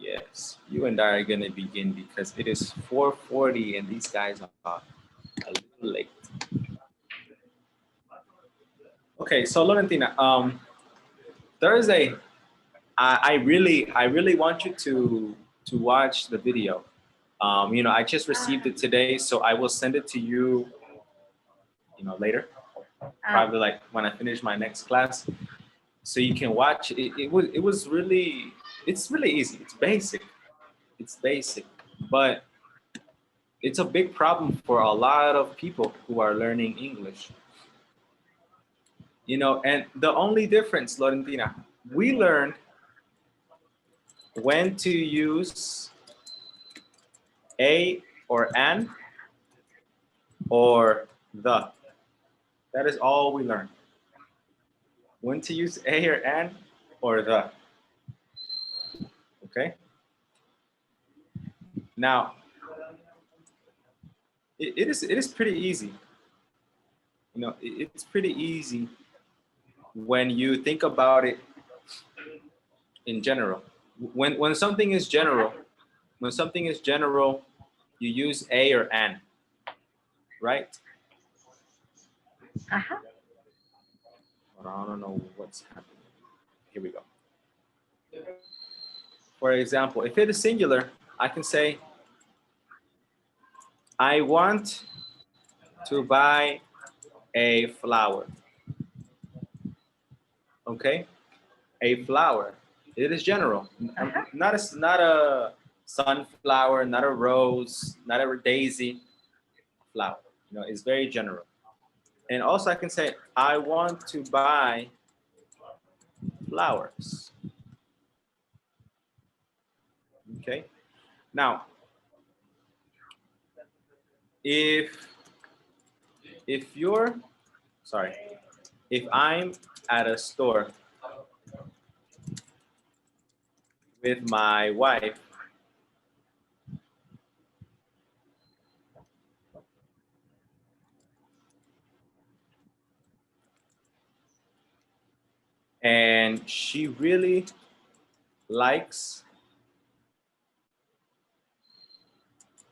Yes, you and I are gonna begin because it is 4:40 and these guys are a little late. Okay, so Laurentina, Thursday, I really want you to watch the video. I just received it today, so I will send it to you, later, probably like when I finish my next class, so you can watch it. It was really, it's really easy. It's basic, but it's a big problem for a lot of people who are learning English. And the only difference, Laurentina, we learned when to use a or an or the. That is all we learned. When to use a or an or the. Okay? Now, it is pretty easy. It's pretty easy when you think about it in general. When something is general, you use a or an, right? But I don't know what's happening. Here we go. For example, if it is singular, I can say, I want to buy a flower. Okay? A flower. It is general. Not a sunflower, not a rose, not a daisy. Flower. It's very general. And also I can say, I want to buy flowers. Okay. Now, if I'm at a store with my wife, and she really likes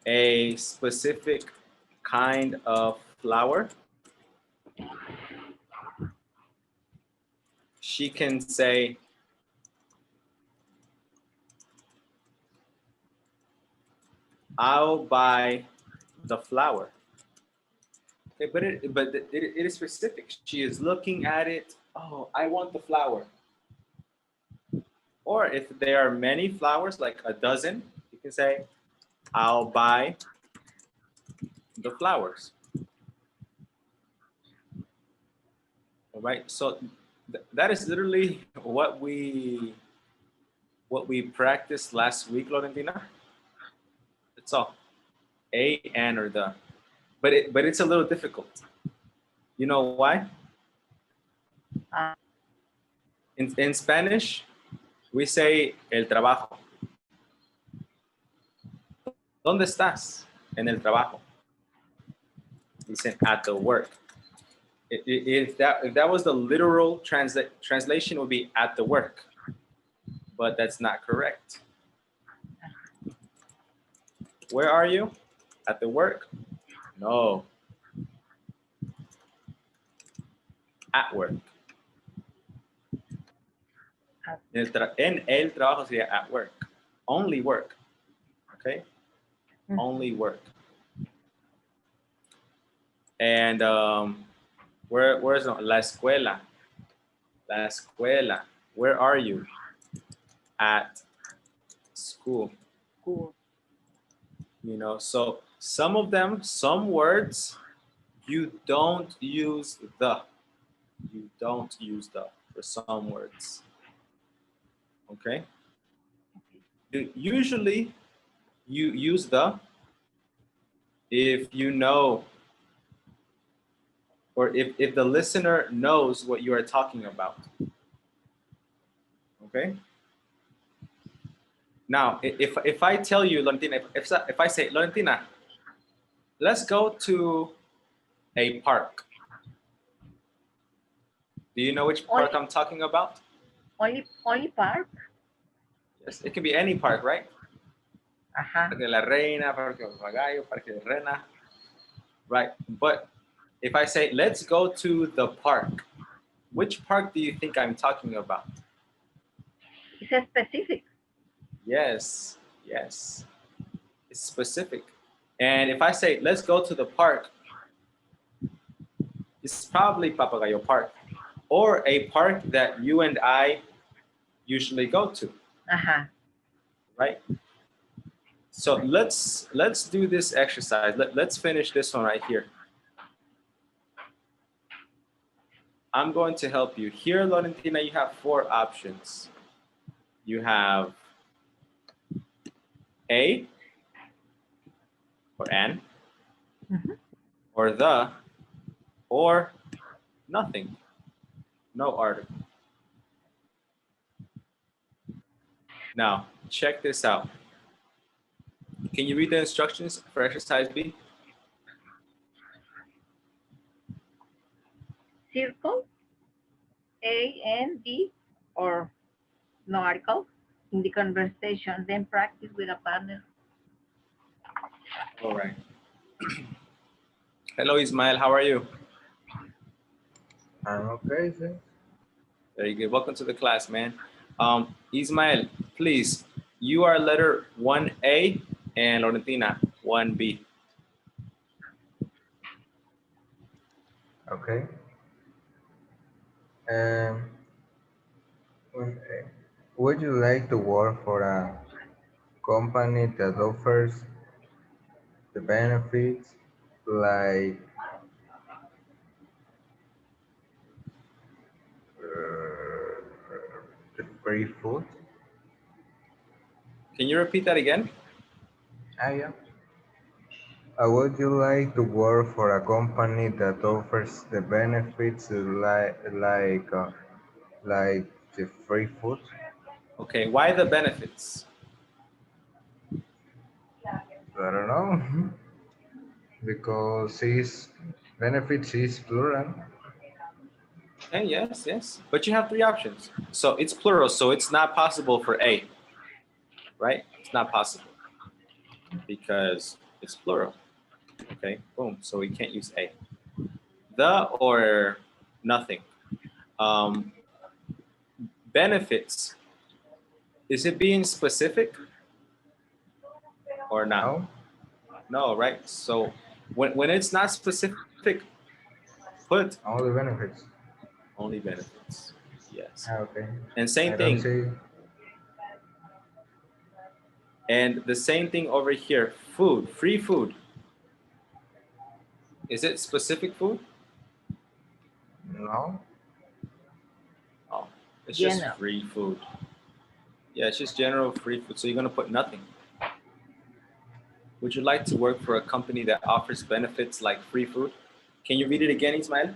a specific kind of flower, she can say, I'll buy the flower. Okay, but it is specific. She is looking at it. Oh, I want the flower. Or if there are many flowers, like a dozen, you can say, I'll buy the flowers. All right. So that is literally what we practiced last week, Laurentina. That's all. A, and, or the. But it's a little difficult. You know why? In Spanish, we say el trabajo. ¿Dónde estás? En el trabajo. Dicen at the work. If that was the literal translation, would be at the work, but that's not correct. Where are you? At the work? No. At work. En el trabajo sería at work. Only work. Okay? Only work. And where's la escuela? La escuela. Where are you? At school. So some of them, some words, you don't use the. You don't use the for some words. Okay? Usually, you use the if you know, or if the listener knows what you are talking about. Okay? Now, if I tell you, Laurentina, if I say, Laurentina, let's go to a park. Do you know which park I'm talking about? Only park? Yes, it can be any park, right? Ajá. Parque de la Reina, Parque de Papagayo, Parque de Rena, right? But if I say, let's go to the park, which park do you think I'm talking about? It's specific. Yes, yes, it's specific. And if I say, let's go to the park, it's probably Papagayo Park or a park that you and I usually go to, Ajá. right? So let's do this exercise. Let's finish this one right here. I'm going to help you. Here, Laurentina, you have 4 options. You have A or an, or the, or nothing, no article. Now, check this out. Can you read the instructions for exercise B? Circle, A and D, or no article in the conversation, then practice with a partner. All right. Hello, Ismael. How are you? I'm okay, sir. Very good. Welcome to the class, man. Ismael, please, you are letter 1A and Laurentina 1B. Okay. Um, when- would you like to work for a company that offers the benefits like the free food? Can you repeat that again? Yeah. Would you like to work for a company that offers the benefits like the free food? Okay, why the benefits? I don't know. Because it's benefits is plural. Okay, yes, yes. But you have 3 options. So it's plural, so it's not possible for A, right? It's not possible because it's plural. Okay, boom. So we can't use A. The or nothing. Um, benefits. Is it being specific or not? No? No, right? So when it's not specific, put Only benefits. only benefits. Yes. Okay. And same I don't thing. see. And the same thing over here. Food, free food. Is it specific food? No. Oh, it's just General. free food. Yeah, it's just general free food. So you're gonna put nothing. Would you like to work for a company that offers benefits like free food? Can you read it again, Ismail?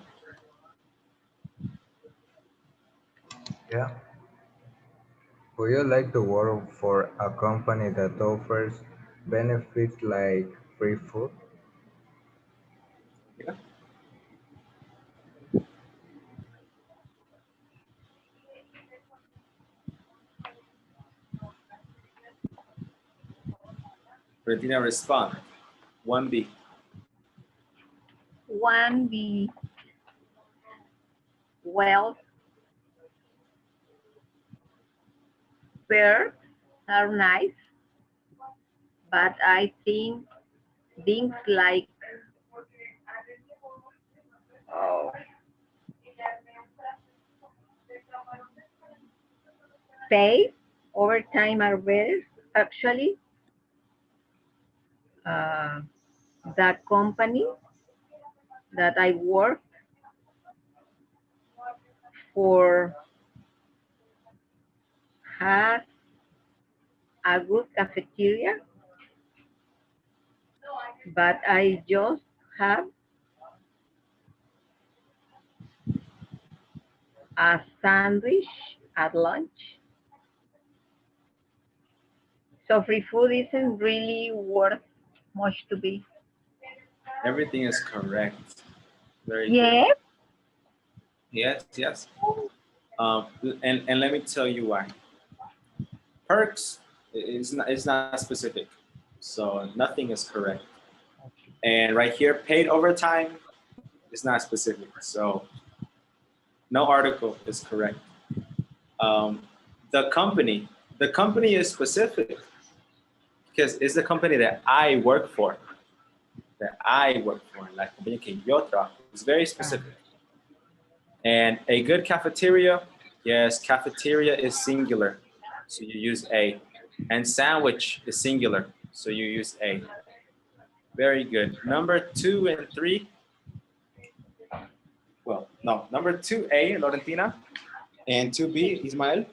Yeah. Would you like to work for a company that offers benefits like free food? Yeah. Valentina, respond. 1B. 1B, well, birds are nice, but I think things like oh, pay over time are better. Actually, uh, the company that I work for has a good cafeteria, but I just have a sandwich at lunch. So free food isn't really worth much to be. Everything is correct. Very good. Yes. Yes, yes. And let me tell you why. Perks is not specific. So nothing is correct. And right here, paid overtime is not specific. So no article is correct. Um, the company is specific because it's the company that I work for. La compañía que yo trabajo. It's very specific. And a good cafeteria, yes, cafeteria is singular. So you use a. And sandwich is singular. So you use a. Very good. Number 2 and 3. Well, no, number 2A, Laurentina, and 2B, Ismael.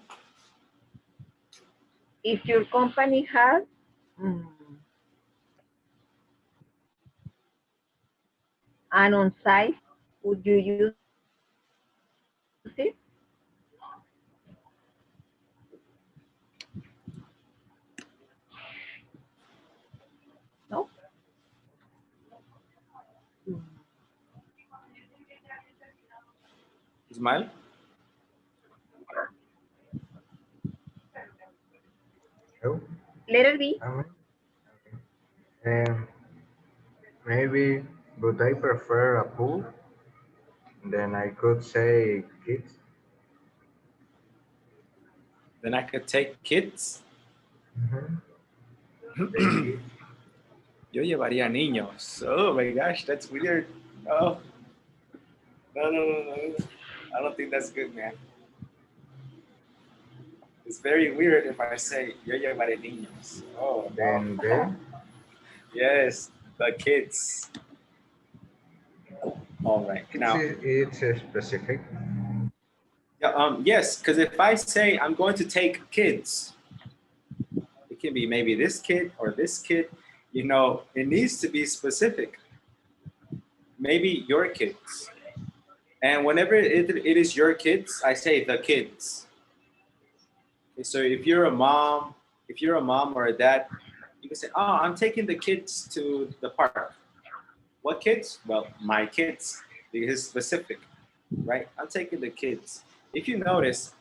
If your company has an on-site, would you use it? No? Ismael? Oh, Letter B. Maybe, but I prefer a pool. Then I could say kids. Then I could take kids. Take kids. Yo llevaría niños. Oh my gosh, that's weird. Oh. No. I don't think that's good, man. It's very weird if I say yo llevaré niños. Oh, Then no. Yes, the kids. All right. Now, it's specific. yes, because if I say I'm going to take kids, it can be maybe this kid or this kid. You know, it needs to be specific. Maybe your kids. And whenever it is your kids, I say the kids. Okay, so if you're a mom or a dad, you can say, oh, I'm taking the kids to the park. What kids? Well, my kids, because it's specific, right? I'm taking the kids. If you notice,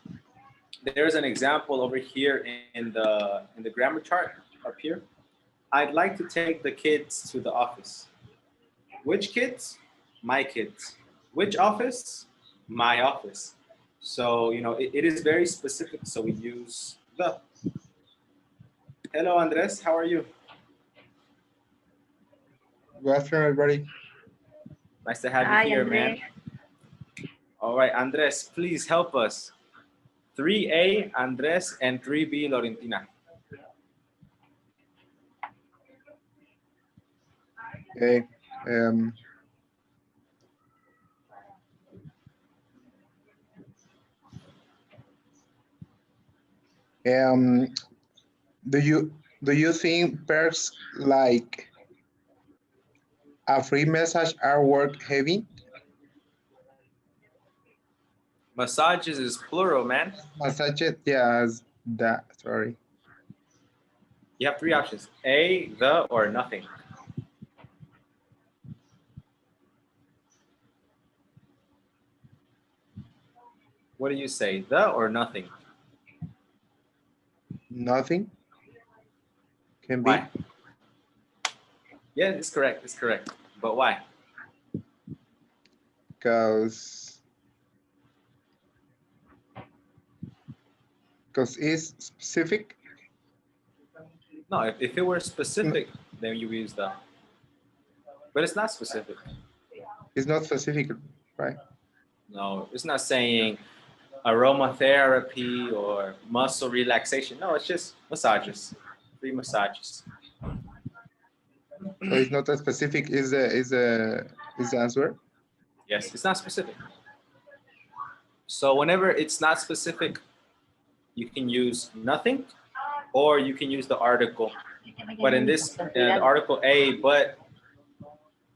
there's an example over here in the grammar chart up here. I'd like to take the kids to the office. Which kids? My kids. Which office? My office. So, you know, it is very specific. So we use the. Hello, Andres. How are you? Good afternoon, everybody. Nice to have Hi, you here, Andres. man. All right, Andres, please help us. 3A, Andres, and 3B, Laurentina. Okay. Do you think perks like a free message are work heavy? Massages is plural, man. Massage, yeah, that. Sorry. You have 3 options: A, the, or nothing. What do you say, the or nothing? Nothing. Can be. Why? Yeah, it's correct. It's correct. But why? Because it's specific. No, if it were specific, then you use the. But it's not specific. It's not specific, right? No, it's not saying aromatherapy or muscle relaxation. No, it's just massages, free massages. So it's not as specific. Is the answer? Yes, it's not specific. So whenever it's not specific, you can use nothing, or you can use the article. But in this article A, but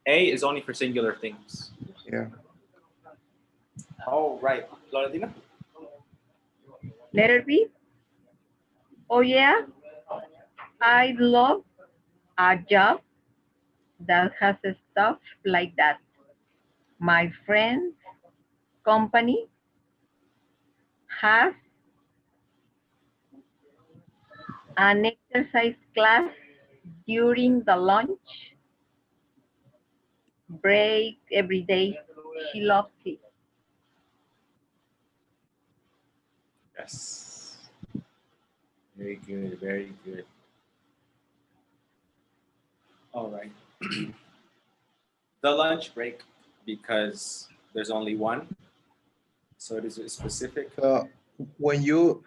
A is only for singular things. Yeah. All right, Laurentina. Letter B. Oh yeah, I love a job that has stuff like that. My friend's company has An exercise class during the lunch break every day. She loves it. Yes. Very good. Very good. All right. The lunch break, because there's only one, so it is specific. When you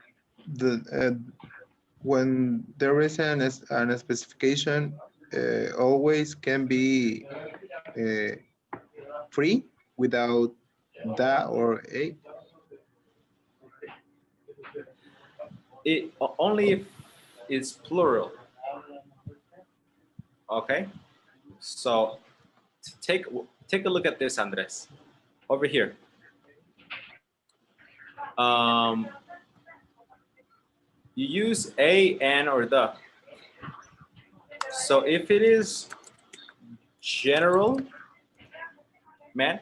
when there is an specification, always can be uh, free without that or a. It only if it's plural. Okay. So take a look at this, Andres, over here. Um, you use a, an, or the. So if it is general, man,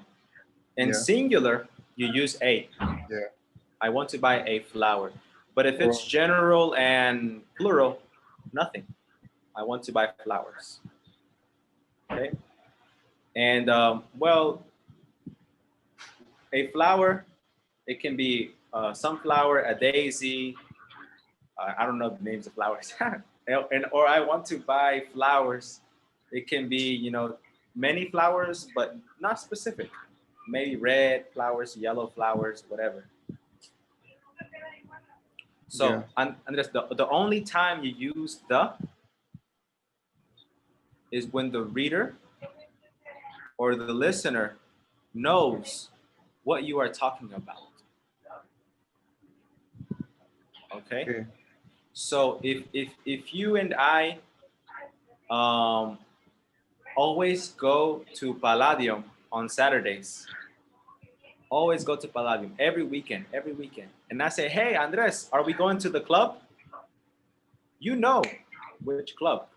and Yeah. singular, you use a. Yeah. I want to buy a flower. But if it's Or- general and plural, nothing. I want to buy flowers. Okay. And well, a flower, it can be a sunflower, a daisy. I don't know the names of flowers. And or I want to buy flowers. It can be, many flowers, but not specific. Maybe red flowers, yellow flowers, whatever. Yeah. So, Andres, the only time you use the is when the reader or the listener knows what you are talking about. Okay. Okay. So if you and I um, always go to Palladium on Saturdays, always go to Palladium every weekend, and I say, hey Andres, are we going to the club? You know which club,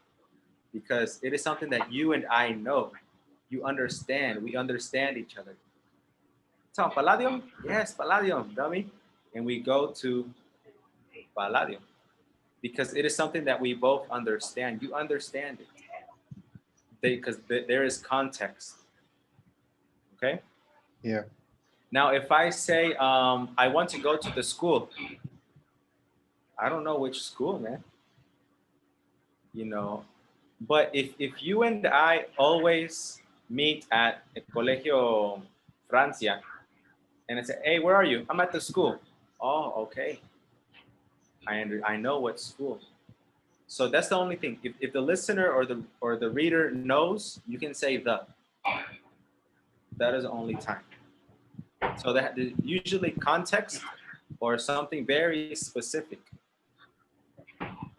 because it is something that you and I know. You understand. We understand each other. So Palladium? Yes, Palladium, dummy. And we go to Palladium because it is something that we both understand. You understand it. Because there is context. Okay? Yeah. Now, if I say, I want to go to the school, I don't know which school, man. But if you and I always meet at el Colegio Francia, and I say, hey, where are you? I'm at the school. Oh, okay. I know what school. So that's the only thing. If the listener or the reader knows, you can say the. That is the only time. So that usually context or something very specific.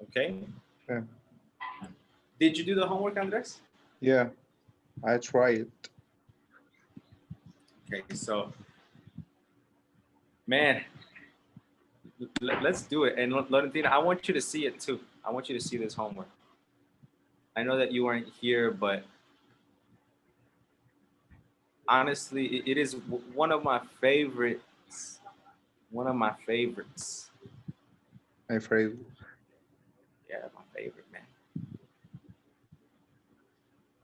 Okay. Yeah. Did you do the homework, Andres? Yeah. I try it. Okay. So, man, let's do it. And Lorentina, I want you to see it too. I want you to see this homework. I know that you weren't here, but honestly, it is one of my favorites. One of my favorites. I'm afraid. Yeah, my favorite, man.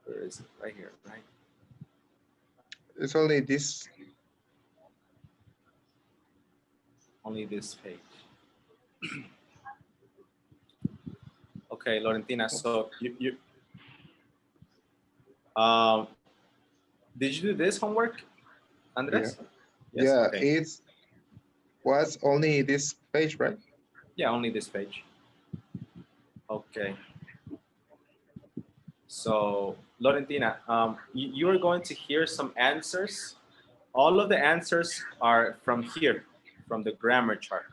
Where is it? Right here, right? It's only this. Only this page. Okay, Lorentina. So you um, did you do this homework, Yeah. Andres? Yes. Yeah. Okay. It's was only this page, right? Yeah, only this page. Okay. So Lorentina, you are going to hear some answers. All of the answers are from here, from the grammar chart.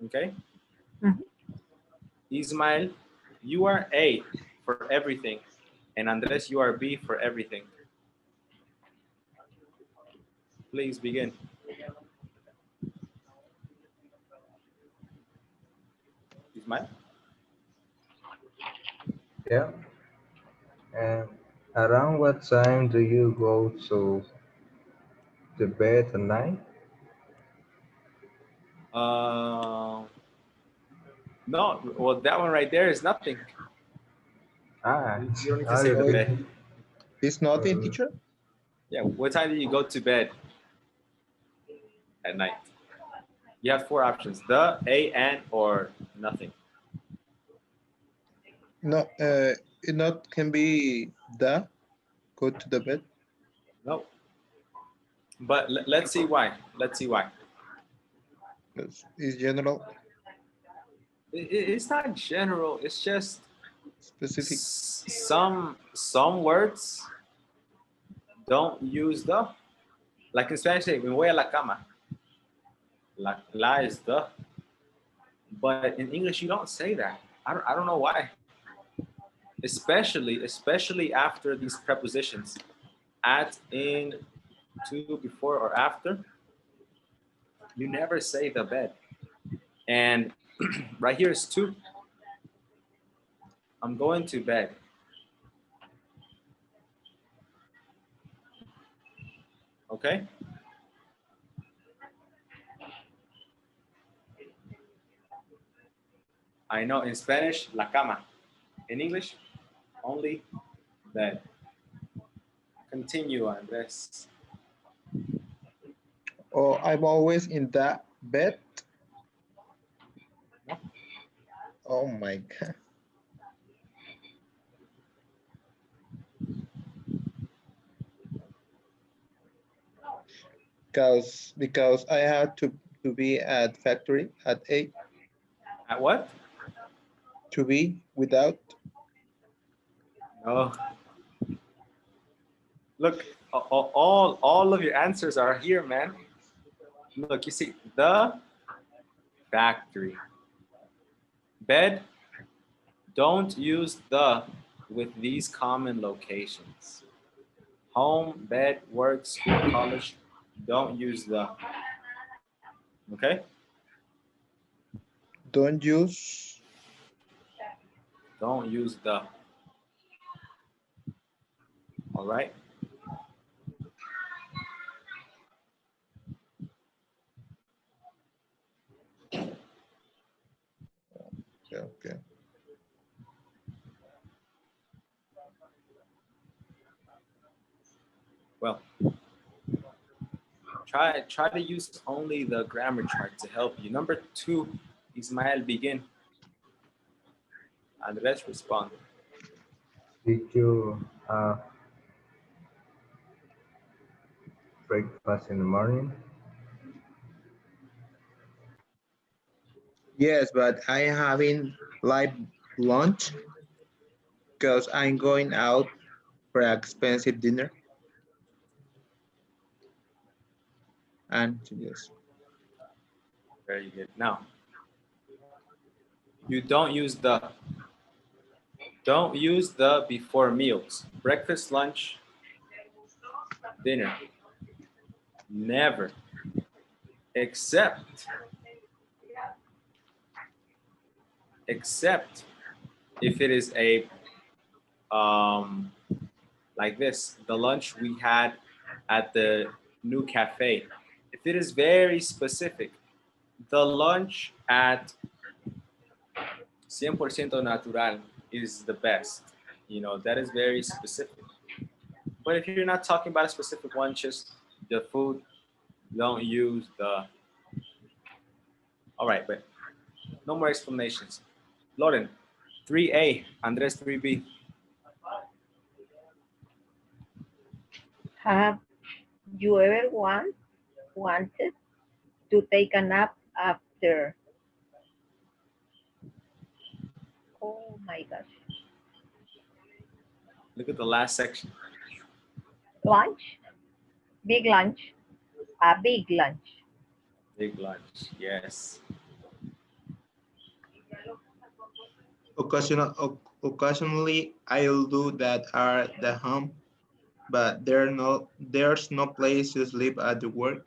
Okay. Mhm. Ismael, you are A for everything, and Andres, you are B for everything. Please begin. Ismael? Yeah. And around what time do you go to the bed at night? Uh, No, well, that one right there is nothing. Ah, You don't need to ah, say the Oh, bed. it's nothing, teacher? Yeah, what time do you go to bed at night? You have four options: the, a, and, or nothing. No, it not can be the go to the bed. No. But let's see why. Let's see why. It's general, It's not general. It's just specific. some words don't use the. Like in Spanish, say, me voy a la cama. La is the. But in English, you don't say that. I don't know why. Especially after these prepositions, at, in, to, before, or after. You never say the bed. And right here is to. I'm going to bed. Okay? I know in Spanish, la cama. In English, only bed. Continue, Andres. Oh, I'm always in the bed. Oh my God. Because I had to be at factory at 8 At what? to be without. Oh, look, all of your answers are here, man. Look, you see, the factory. Bed, don't use the with these common locations. Home, bed, work, school, college, don't use the. Okay? Don't use. Don't use the. All right? Okay. Well, try to use only the grammar chart to help you. Number 2, Ismael, begin. Andres, respond. did you have breakfast in the morning? Yes, but I having light lunch because I'm going out for an expensive dinner. And yes, Very good. Now, you don't use the. Don't use the before meals. Breakfast, lunch, dinner. Never. Except if it is a like this, the lunch we had at the new cafe. If it is very specific, the lunch at 100% natural is the best. You know, that is very specific. But if you're not talking about a specific one, just the food, don't use the. All right, but no more explanations. Lauren, 3A, Andres, 3B. Have you ever wanted to take a nap after? Oh my gosh. Look at the last section. Lunch? Big lunch? A big lunch. Big lunch, yes. occasionally I'll do that at the home, but there's no place to sleep at the work.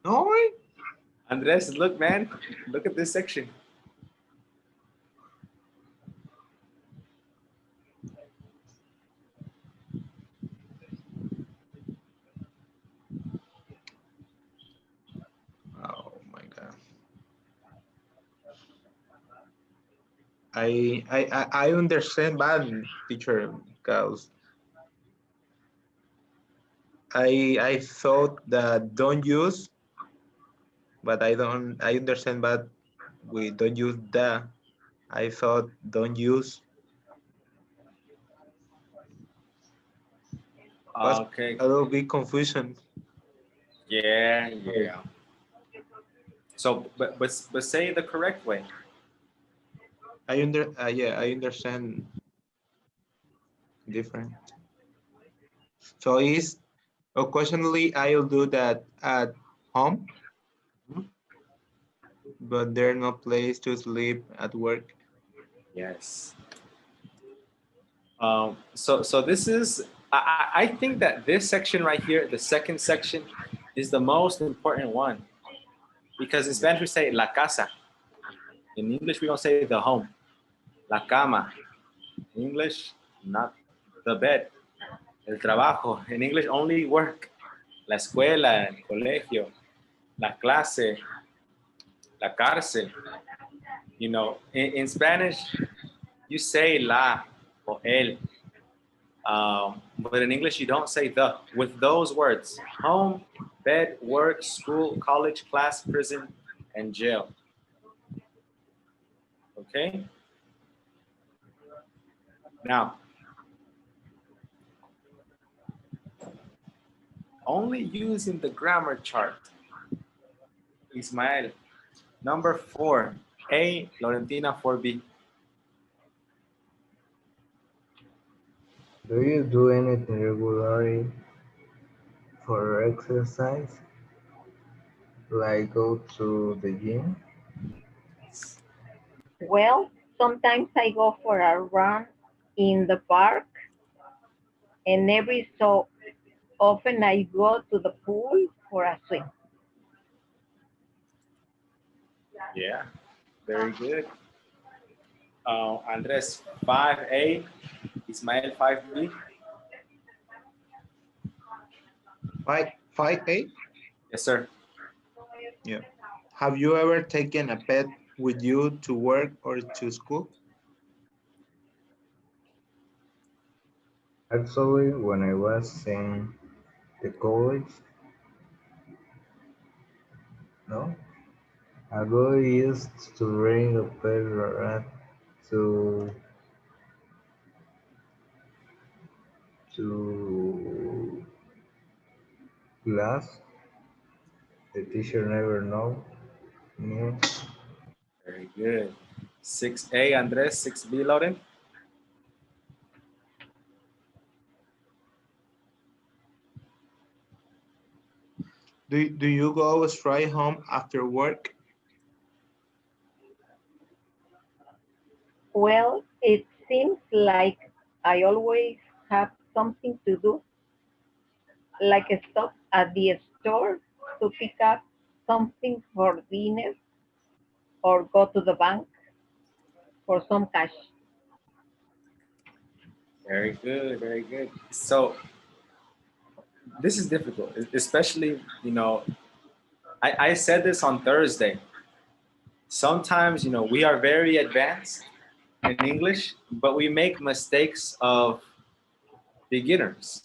No, Andres, look, man, look at this section. I understand bad, teacher, because I thought that don't use, but I understand bad. We don't use the. I thought don't use was Okay. a little bit confusion. Yeah, yeah. So, but say it the correct way. I understand different. So is occasionally I'll do that at home, Mhm. but there's no place to sleep at work. Yes. So this is I think that this section right here, the second section, is the most important one because in Spanish we say la casa. In English we don't say the home. La cama. In English, not the bed. El trabajo. In English, only work. La escuela, el colegio, la clase, la cárcel. You know, in Spanish, you say la or el. But in English, you don't say the. With those words, home, bed, work, school, college, class, prison, and jail. Okay? Now, only using the grammar chart. Ismael, number 4, A, Laurentina 4B. Do you do anything regularly for exercise? Like go to the gym? Well, sometimes I go for a run in the park, and every so often I go to the pool for a swim. Yeah, very good. Andres 5A, Ismael 5B. Five eight. Yes, sir. Yeah. Have you ever taken a pet with you to work or to school? Actually, when I was in the college, no, I got used to bring a pet rat to to class. The teacher never knew. Very good. 6A, Andres, 6B, Lauren. Do you go straight home after work? Well, it seems like I always have something to do, like stop at the store to pick up something for dinner or go to the bank for some cash. Very good, very good. So this is difficult, especially, I said this on Thursday. Sometimes, we are very advanced in English, but we make mistakes of beginners.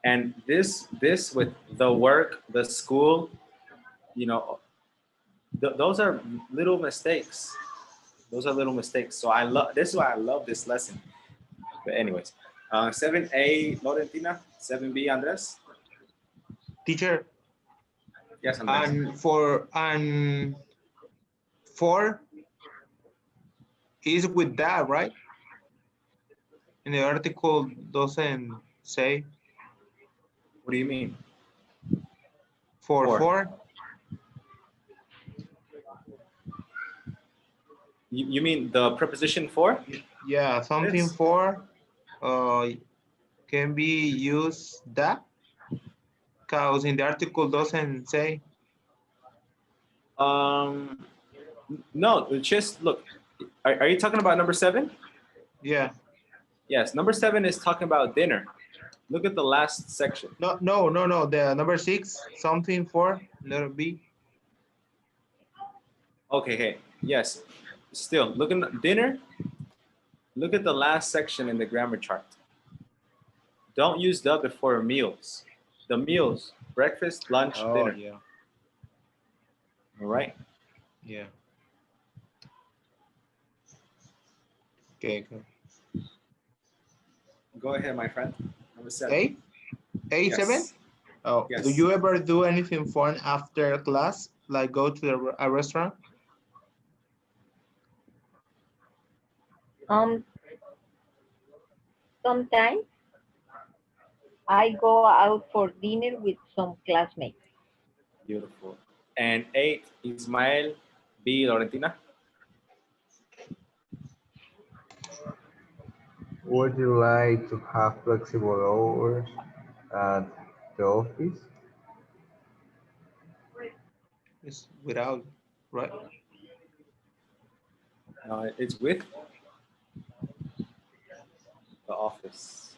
And this with the work, the school, you know, those are little mistakes. Those are little mistakes. So I love this is why I love this lesson. But anyways, 7A Laurentina, 7B Andres. Teacher, Yes, Andres. and four is with that, right? In the article doesn't say What do you mean? for Four. four. You mean the preposition for? Yeah, something Yes. for can be used that because in the article doesn't say. Um, no, just look. Are you talking about number 7? Yeah. Yes, number 7 is talking about dinner. Look at the last section. No. The number 6, something for letter B. Okay, yes. Still, look at dinner. Look at the last section in the grammar chart. Don't use the before meals. The meals, breakfast, lunch, Oh, dinner. yeah. All right. Yeah. Okay, good. Go ahead, my friend. Number 7. A? A7? Yes. Oh, Yes. do you ever do anything fun after class? Like go to a restaurant? Um, Sometimes I go out for dinner with some classmates. Beautiful. And 8, Ismael. B, Laurentina. Would you like to have flexible hours at the office? It's without, right? It's with the office.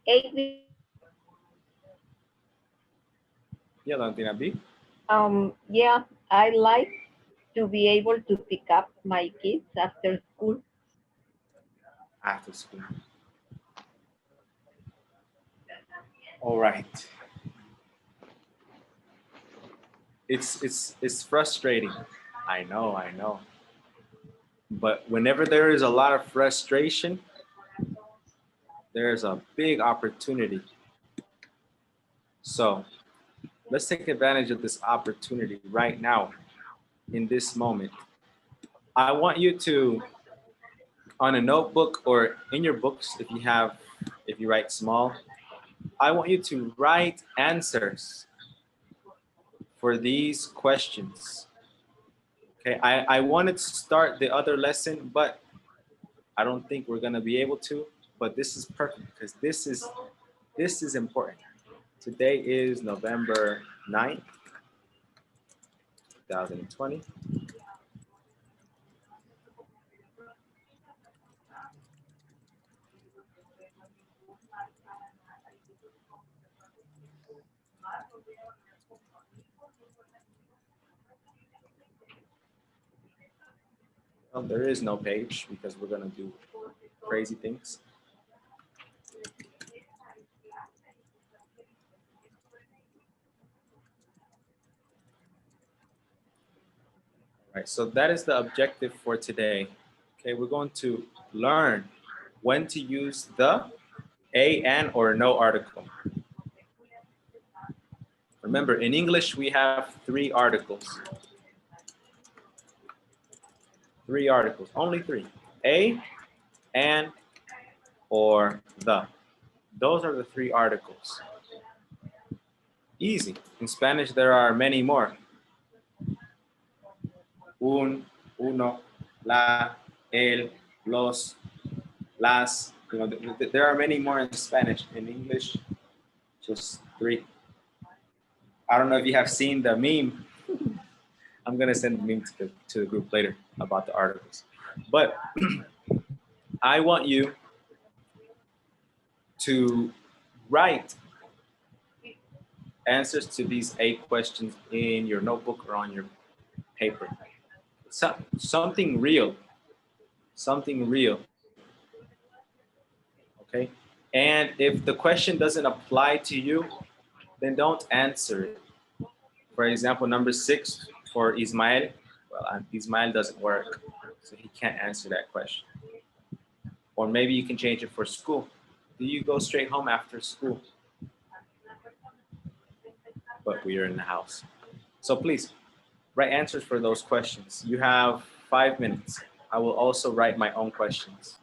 Eight, Yeah, Laurentina. B. yeah, I like to be able to pick up my kids after school. After school. All right. It's frustrating. I know, I know. But whenever there is a lot of frustration, there's a big opportunity. So let's take advantage of this opportunity right now, in this moment. I want you to, on a notebook or in your books, if you write small, I want you to write answers for these questions. Okay, I wanted to start the other lesson, but I don't think we're gonna be able to. But this is perfect because this is important. Today is November 9th, 2020. Well, there is no page because we're gonna do crazy things. All right, so that is the objective for today. Okay, we're going to learn when to use the a and or no article. Remember, in English, we have 3 articles. 3 articles, only 3. A, and, or the. Those are the 3 articles. Easy. In Spanish, there are many more. Un, uno, la, el, los, las. You know, there are many more in Spanish. In English, just 3. I don't know if you have seen the meme. I'm gonna send the meme to the group later about the articles. But I want you to write answers to these 8 questions in your notebook or on your paper. Something real. Something real. Okay? And if the question doesn't apply to you, then don't answer it. For example, number 6 for Ismael. Well, Ismael doesn't work, so he can't answer that question. Or maybe you can change it for school. Do you go straight home after school? But we are in the house. So please, write answers for those questions. You have 5 minutes. I will also write my own questions.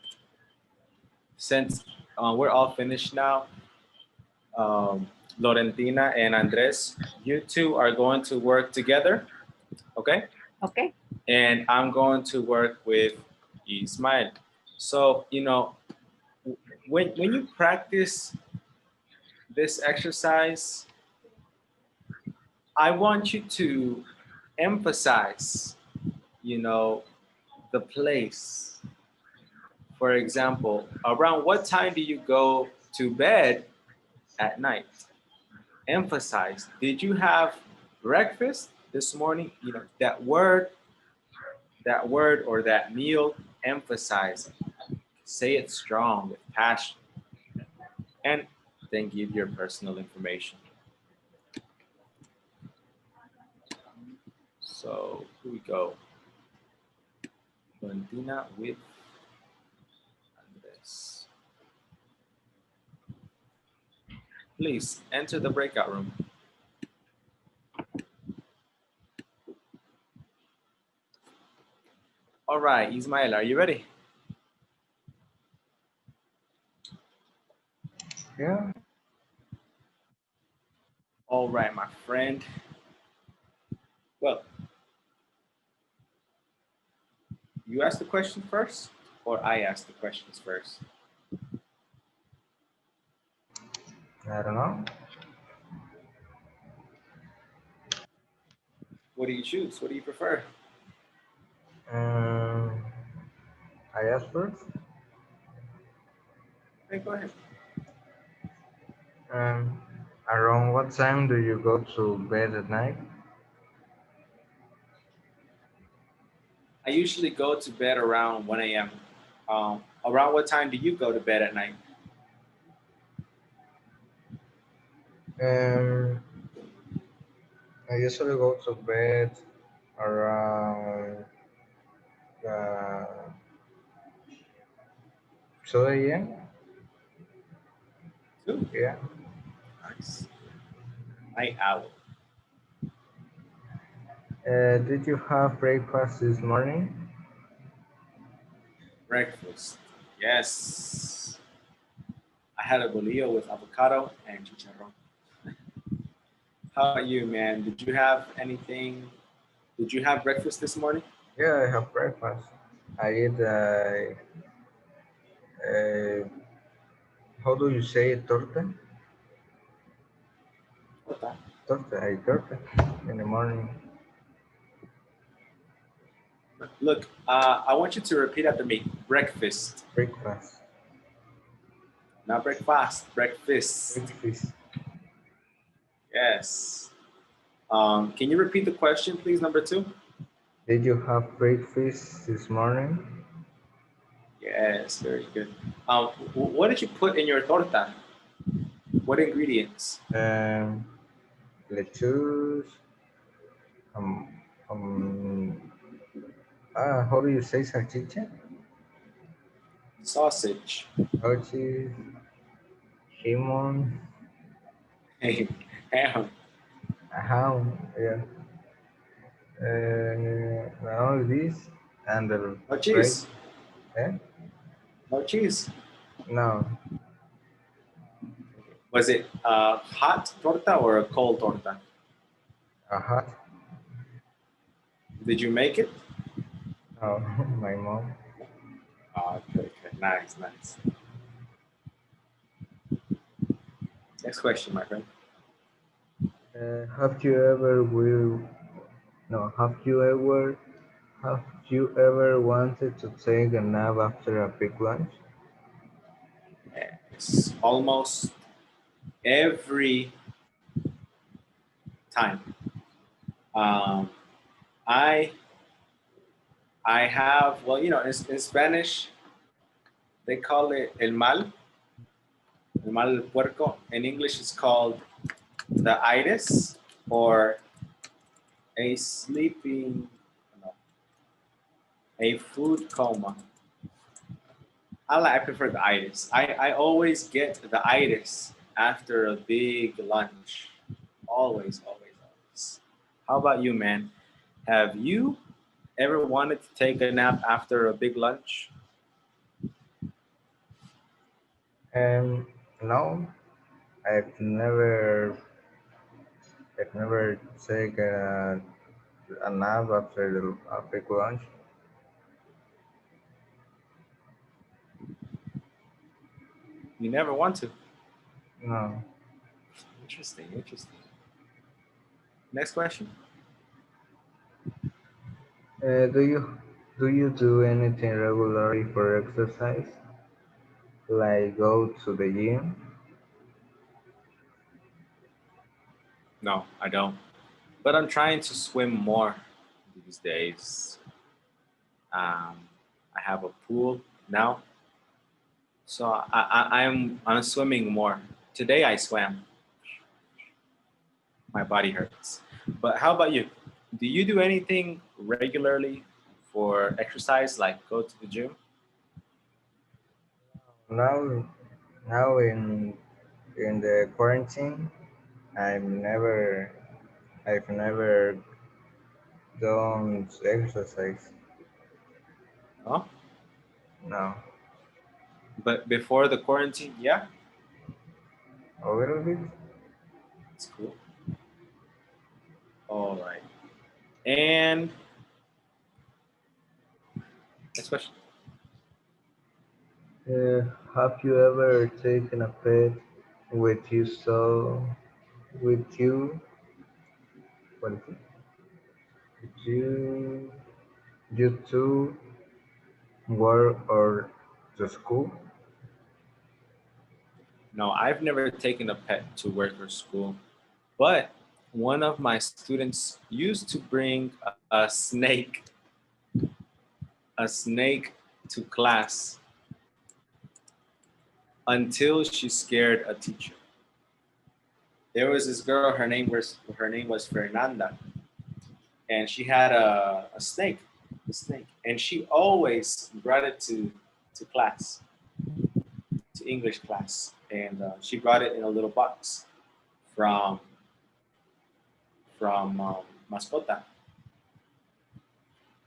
Since we're all finished now, Lorentina and Andres, you two are going to work together, okay? Okay. And I'm going to work with Ismael. So, you know, when you practice this exercise, I want you to emphasize, you know, the place. For example, around what time do you go to bed at night? emphasize. Did you have breakfast this morning? You know, that word or that meal, emphasize it. Say it strong with passion. And then give your personal information. So here we go. Valentina with Andres. Please enter the breakout room. All right, Ismael, are you ready? Yeah. All right, my friend. Well, you ask the question first, or I ask the questions first? I don't know. What do you choose? What do you prefer? Um, I ask first. Okay, go ahead. Um, Around what time do you go to bed at night? I usually go to bed around 1 a.m. Around what time do you go to bed at night? Um, I usually go to bed around uh, 2 a.m. 2. Yeah. Nice. Night owl. Did you have breakfast this morning? Breakfast. Yes. I had a bolillo with avocado and chicharrón. How about you, man? Did you have anything? Did you have breakfast this morning? Yeah, I have breakfast. I eat uh, how do you say it, torta? Okay. Torta, I torta in the morning. Look, I want you to repeat after me. Breakfast. Breakfast. Not breakfast. Breakfast. Breakfast. Yes. Can you repeat the question, please? Number 2. Did you have breakfast this morning? Yes, very good. What did you put in your torta? What ingredients? Lettuce. Um, um, how do you say salchicha? Sausage. Sausage, lemon, Hey, ham. ham, yeah. All this and the No bread. cheese. Eh? No cheese. No, Was it a hot torta or a cold torta? a hot. Did you make it? No, my mom. Oh, okay. Nice, nice. Next question, my friend. Have you ever will? No, have you ever wanted to take a nap after a big lunch? Yes, almost every time. Um, I I have, well, in Spanish they call it el mal del puerco. In English, it's called the itis or a sleeping, no, a food coma. I prefer the itis. I always get the itis after a big lunch. Always, always, always. How about you, man? Have you ever wanted to take a nap after a big lunch? No, I've never, I've never taken a nap after a big lunch. You never want to. No. Interesting, interesting. Next question. Do you do anything regularly for exercise? Like go to the gym? No, I don't. But I'm trying to swim more these days. I have a pool now, so I'm swimming more. Today I swam. My body hurts. But how about you? Do you do anything regularly for exercise, like go to the gym? Now, now in the quarantine, I'm never, I've never done exercise. No. No, But before the quarantine, yeah, a little bit. it's cool. All right. And next question. Have you ever taken a pet with you with you what is it? You you two work or to school? No, I've never taken a pet to work or school, but one of my students used to bring a snake to class until she scared a teacher. There was this girl, her name was Fernanda, and she had a snake, and she always brought it to class, to English class, and she brought it in a little box from from mascota,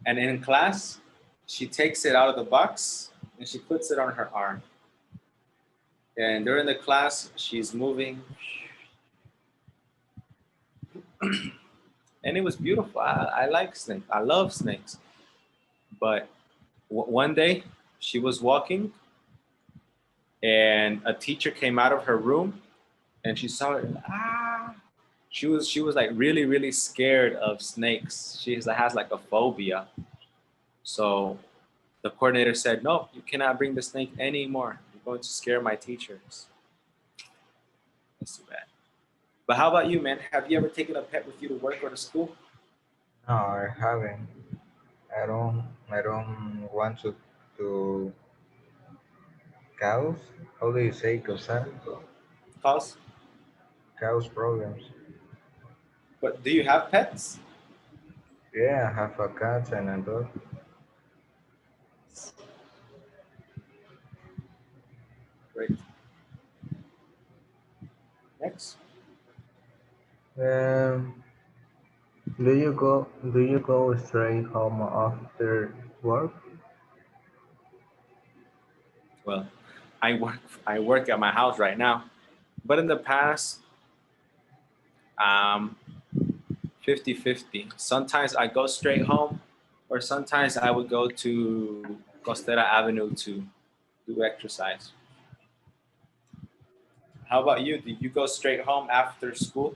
and in class, she takes it out of the box and she puts it on her arm. And during the class, she's moving, and it was beautiful. I like snakes. I love snakes. But one day, she was walking, and a teacher came out of her room, and she saw it. Ah! She was like really really scared of snakes. Has like a phobia. So the coordinator said, "No, you cannot bring the snake anymore. You're going to scare my teachers." That's too bad. But how about you, man? Have you ever taken a pet with you to work or to school? No, I haven't. I don't want to cause. How do you say causar? Cause. Cause problems. But do you have pets? Yeah, I have a cat and a dog. Great. Next. Um, do you go straight home after work? Well, I work at my house right now, but in the past, um, 50-50. Sometimes I go straight home, or sometimes I would go to Costera Avenue to do exercise. How about you? Do you go straight home after school?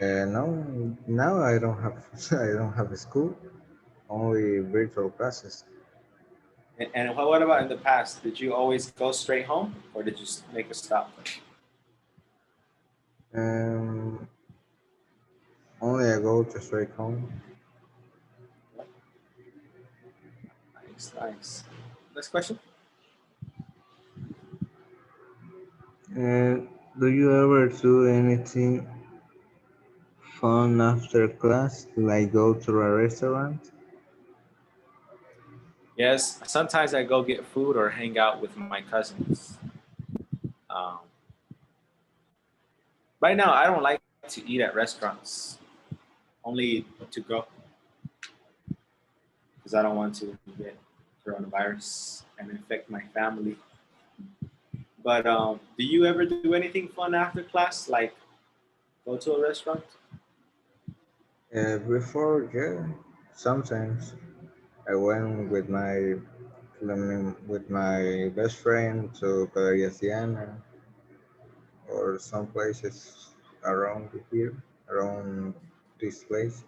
No, now I don't have I don't have a school. Only virtual classes. And what about in the past? Did you always go straight home, or did you make a stop? Um, Only I go to straight home. Nice, nice. Next question. And do you ever do anything fun after class, like go to a restaurant? Yes, sometimes I go get food or hang out with my cousins. Um, right now, I don't like to eat at restaurants, only to go because I don't want to get coronavirus and infect my family. But do you ever do anything fun after class, like go to a restaurant? Before, yeah, sometimes I went with my best friend to Galeria Siena or some places around here, around this place.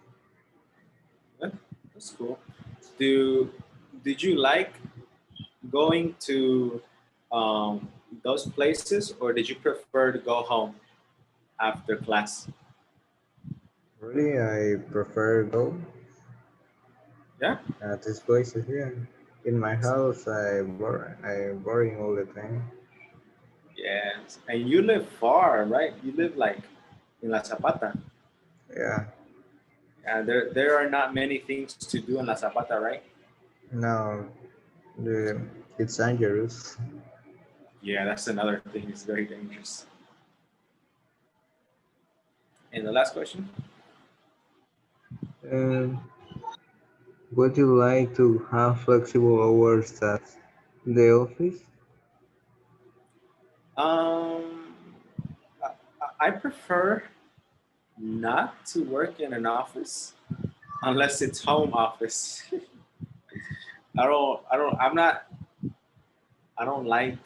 Yeah, that's cool. Do did you like going to those places, or did you prefer to go home? after class? Really, I prefer go Yeah. at these places here. In my house, I boring all the time. Yes. And you live far, right? You live like in La Zapata. Yeah, There are not many things to do in La Zapata, right? no, the it's dangerous. Yeah, that's another thing. It's very dangerous. And the last question. Um, would you like to have flexible hours at the office? Um, I prefer not to work in an office unless it's home office. I'm not, I don't like,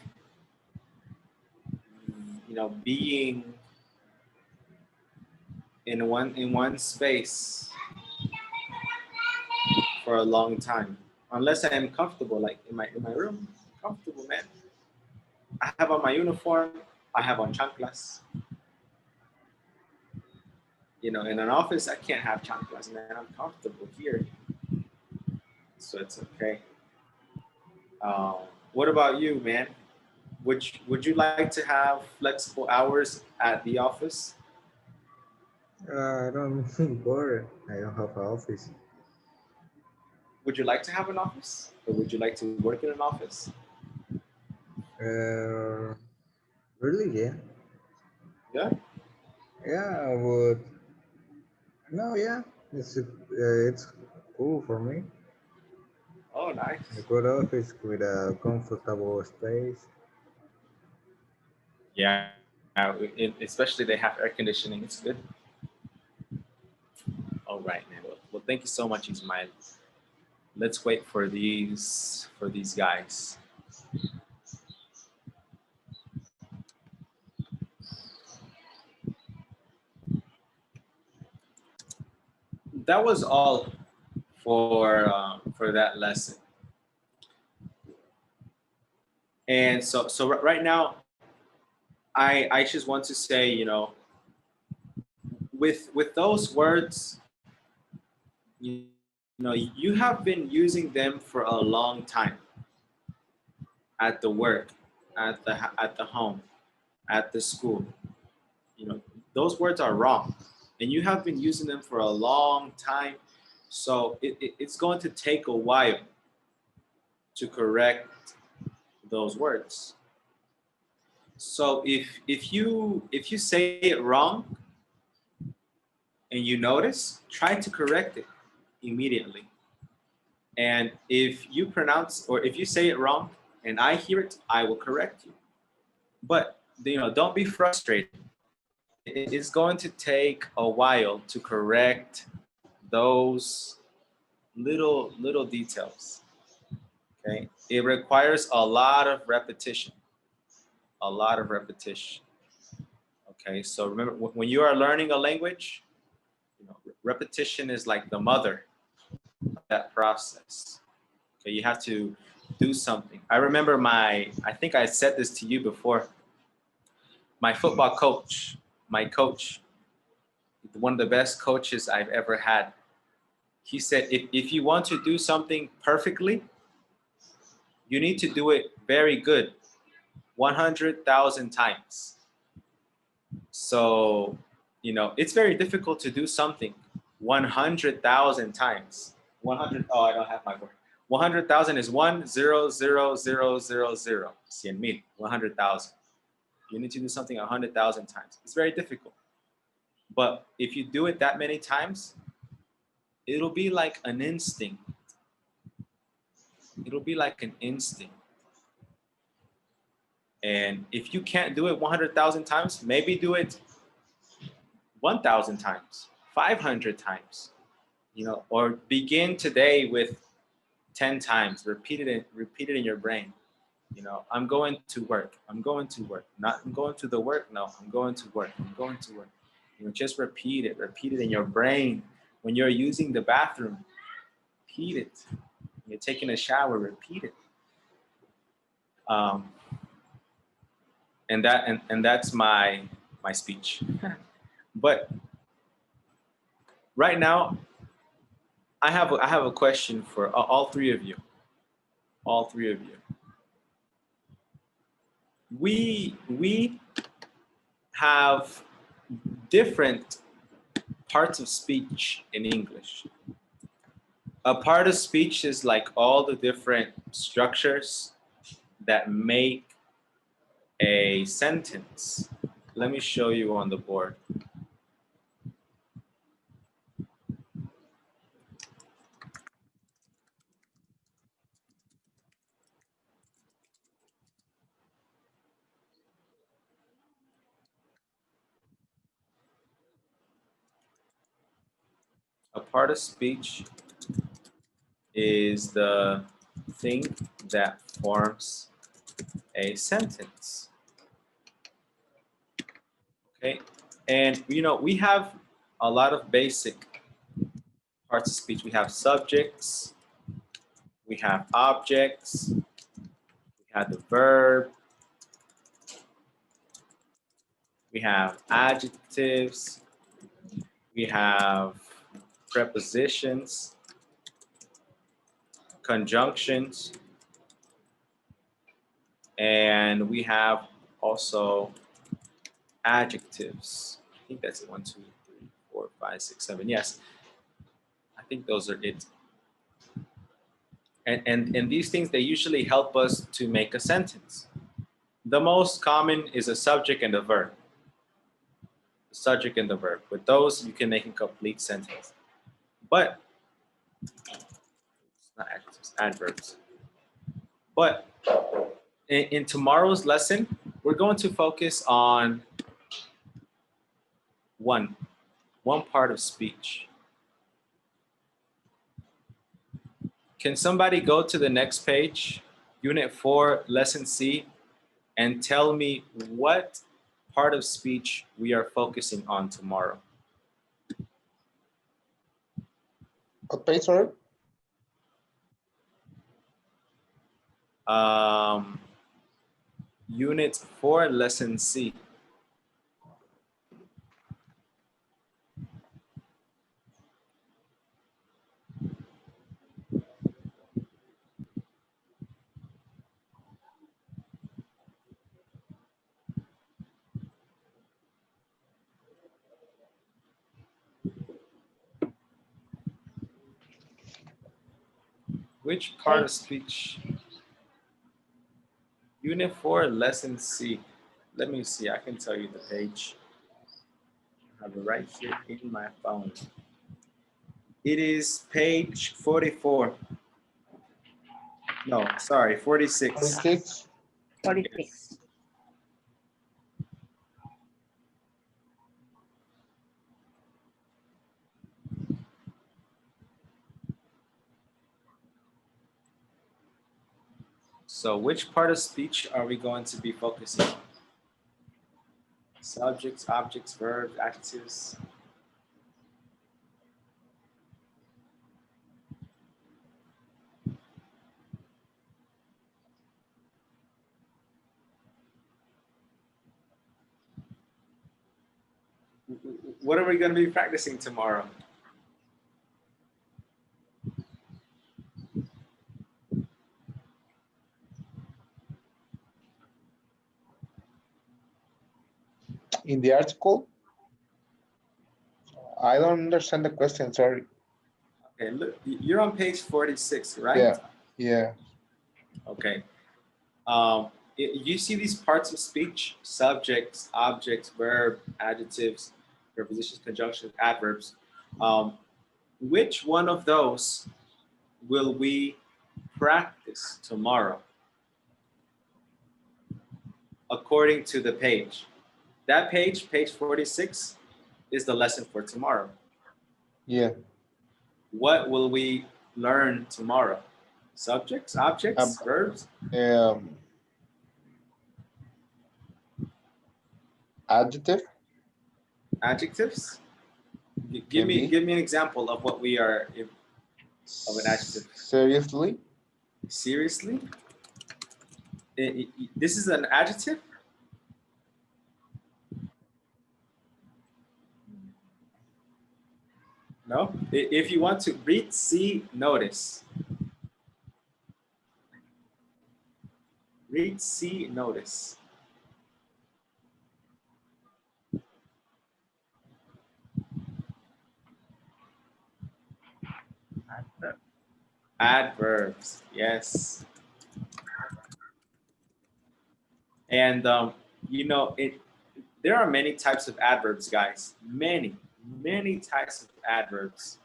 being in one space for a long time. Unless I am comfortable, like in my room, comfortable, man. I have on my uniform, I have on chanclas. In an office, I can't have chanclas, man. I'm comfortable here, so it's okay. Um, what about you, man? Would you like to have flexible hours at the office? I don't bother. I don't have an office. Would you like to have an office, or would you like to work in an office? Uh, really? Yeah, Yeah. yeah. I would. No, yeah. It's cool for me. Oh, A nice. good office with a comfortable space. Yeah. Especially they have air conditioning. It's good. All right, man. Well, thank you so much, Ismail. Let's wait for these guys. That was all for that lesson. And so right now, I just want to say, with those words, you have been using them for a long time at the work, at the home, at the school. Those words are wrong, and you have been using them for a long time. So it's going to take a while to correct those words. So if you say it wrong and you notice, try to correct it immediately. And if you pronounce or if you say it wrong and I hear it, I will correct you. But don't be frustrated. It's going to take a while to correct those little details. Okay, it requires a lot of repetition. A lot of repetition. Okay, so remember when you are learning a language, repetition is like the mother of that process. Okay, you have to do something. I remember I think I said this to you before. My football coach, my coach, one of the best coaches I've ever had. He said, if you want to do something perfectly, you need to do it very good, 100,000 times. So, it's very difficult to do something 100,000 times. 100, oh, I don't have my word. 100,000 is 1,000,000. 100,000. 100,000. You need to do something 100,000 times. It's very difficult. But if you do it that many times, it'll be like an instinct. It'll be like an instinct. And if you can't do it 100,000 times, maybe do it 1,000 times, 500 times, or begin today with 10 times. Repeat it in your brain. I'm going to work. I'm going to work. Not I'm going to the work. No, I'm going to work. I'm going to work. Just repeat it. Repeat it in your brain. When you're using the bathroom, repeat it. When you're taking a shower, repeat it. And that's my my speech. But right now, I have a question for all three of you. All three of you. We have different parts of speech in English. A part of speech is like all the different structures that make a sentence. Let me show you on the board. A part of speech is the thing that forms a sentence. Okay, and we have a lot of basic parts of speech. We have subjects, we have objects, we have the verb, we have adjectives, we have prepositions, conjunctions, and we have also adjectives. I think that's 1, 2, 3, 4, 5, 6, 7. Yes, I think those are it. And these things, they usually help us to make a sentence. The most common is a subject and a verb. The subject and the verb. With those, you can make a complete sentence. But, not adjectives, adverbs. But in tomorrow's lesson, we're going to focus on one part of speech. Can somebody go to the next page, Unit 4, Lesson C, and tell me what part of speech we are focusing on tomorrow? What page, sorry? Unit 4, Lesson C. Which part of speech? Unit 4, Lesson C. Let me see, I can tell you the page. I have it right here in my phone. It is page 44. No, sorry, 46. 46. 46. Yes. So which part of speech are we going to be focusing on? Subjects, objects, verbs, adjectives. What are we going to be practicing tomorrow? In the article, I don't understand the question, sorry. Okay, look, you're on page 46, right? Yeah, yeah. Okay. You see these parts of speech: subjects, objects, verb, adjectives, prepositions, conjunctions, adverbs. Which one of those will we practice tomorrow? According to the page. That page, page 46, is the lesson for tomorrow. Yeah. What will we learn tomorrow? Subjects, objects, verbs? Adjective? Adjectives? Give me an example of what we are, of an adjective. Seriously? Seriously? This is an adjective? No? If you want to read, see, notice. Read, see, notice. Adverbs, yes. And you know, there are many types of adverbs, guys. Many types of adverbs.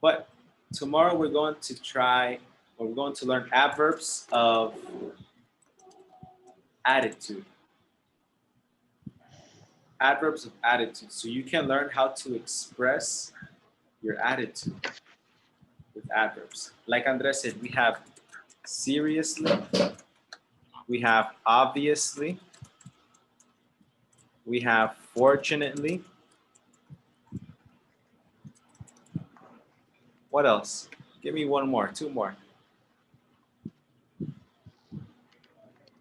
But tomorrow we're going to learn adverbs of attitude. Adverbs of attitude. So you can learn how to express your attitude with adverbs. Like Andres said, we have seriously, we have obviously, we have fortunately. What else? Give me one more, two more.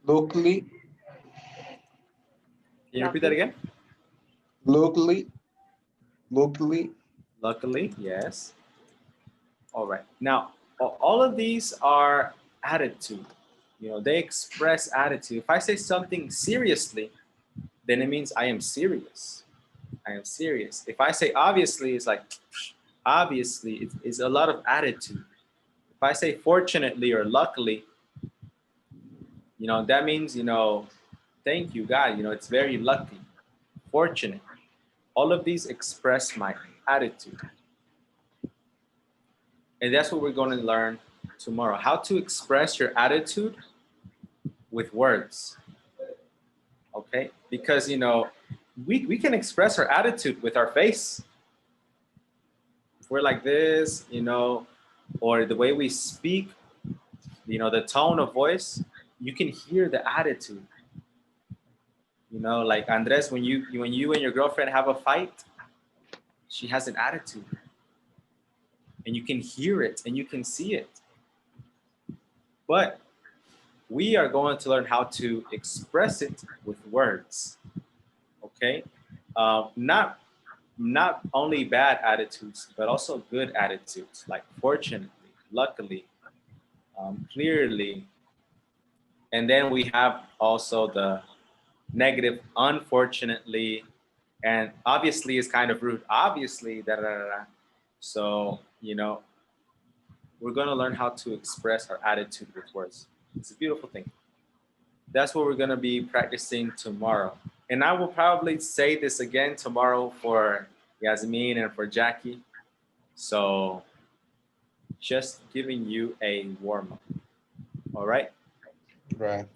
Luckily. Can you repeat that again? Luckily. Luckily, yes. All right. Now, all of these are attitude. You know, they express attitude. If I say something seriously, then it means I am serious. I am serious. If I say obviously, it's like, obviously, it's a lot of attitude. If I say fortunately or luckily, you know, that means, you know, thank you, God. You know, it's very lucky, fortunate. All of these express my attitude. And that's what we're going to learn tomorrow. How to express your attitude with words. Okay? Because, you know, we can express our attitude with our face. If we're like this, you know, or the way we speak, you know, the tone of voice, you can hear the attitude. You know, like Andres, when you and your girlfriend have a fight, she has an attitude. And you can hear it and you can see it. But we are going to learn how to express it with words. Okay? Not only bad attitudes, but also good attitudes, like fortunately, luckily, clearly. And then we have also the negative, unfortunately, and obviously is kind of rude. Obviously, da da da da. So, you know, we're going to learn how to express our attitude with words. It's a beautiful thing. That's what we're going to be practicing tomorrow. And I will probably say this again tomorrow for Yasmin and for Jackie. So just giving you a warm up. All right. Right.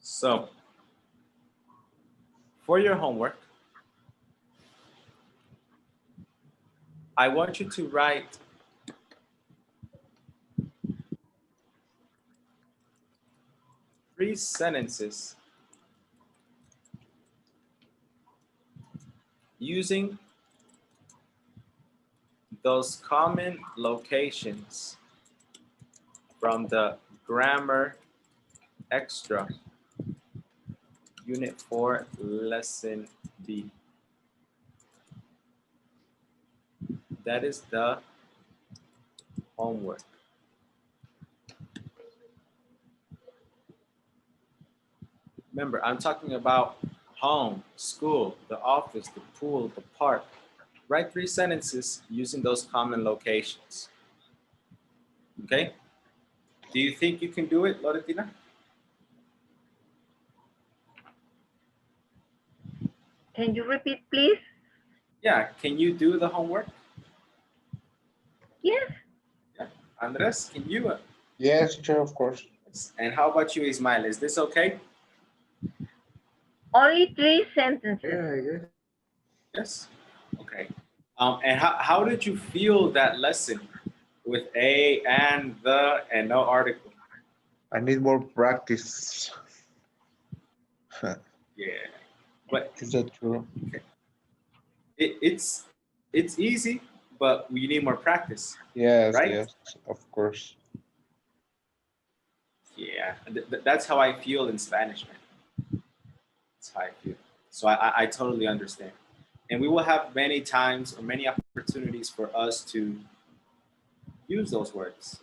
So for your homework, I want you to write 3 sentences using those common locations from the Grammar Extra, Unit 4, Lesson B. That is the homework. Remember, I'm talking about home, school, the office, the pool, the park. Write 3 sentences using those common locations. Okay? Do you think you can do it, Loretina? Can you repeat, please? Yeah, can you do the homework? Yes. Yeah. Andres, can you? Yes, sure, of course. And how about you, Ismail? Is this okay? Only 3 sentences. Yeah, I guess. Yes. Okay. And how did you feel that lesson with a, and, the, and no article? I need more practice. Yeah. But Is that true? it's easy, but we need more practice. Yes, right? yes, of course. Yeah, that's how I feel in Spanish, man. That's how I feel. So I totally understand. And we will have many times or many opportunities for us to use those words.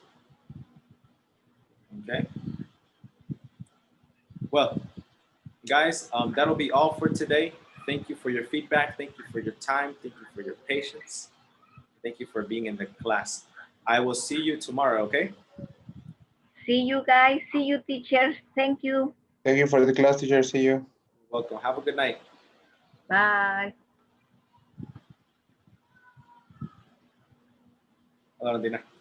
Okay. Well, guys, that'll be all for today. Thank you for your feedback. Thank you for your time. Thank you for your patience. Thank you for being in the class. I will see you tomorrow, okay? See you guys. See you, teachers. Thank you. Thank you for the class, teacher. See you. Welcome. Have a good night. Bye. Hola, Valentina.